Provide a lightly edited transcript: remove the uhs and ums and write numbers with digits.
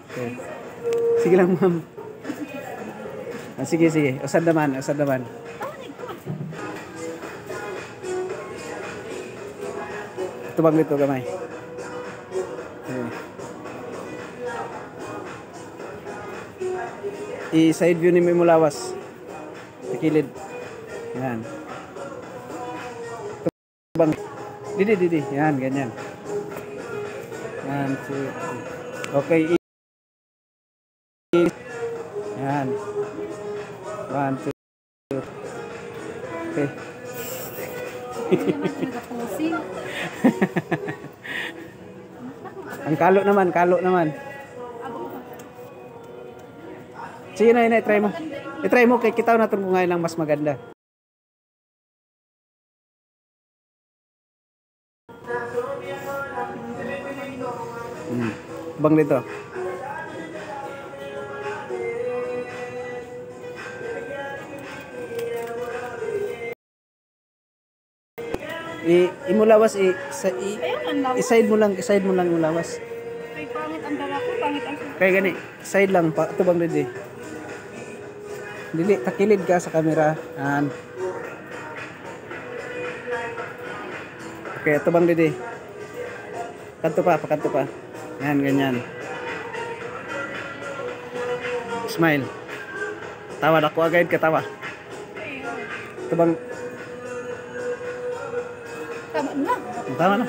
Okay. Sige lang, ma'am. Sige, sige. Usad naman, usad naman. Tubang dito gamay. I-side view ni Mulawas. Sa kilid. Yan. Tubang. Didi. Yan, ganyan. Yan. Okay. Yan. 1, 2. Okay. Ang kalo naman. Sige na, try mo. I-try mo kay kita na kung ngayon lang mas maganda. Bang dito. Imulawas i-side mo lang mulawas. Ay pangit ang dala ko, pangit ang kaya gani, side lang pa tubang didi. Dili takilid ka sa camera. Okay, tubang didi. Kanto pa. Yan, ganyan. Smile. Tawa ako agad katawa. Tubang tama na. Tama na.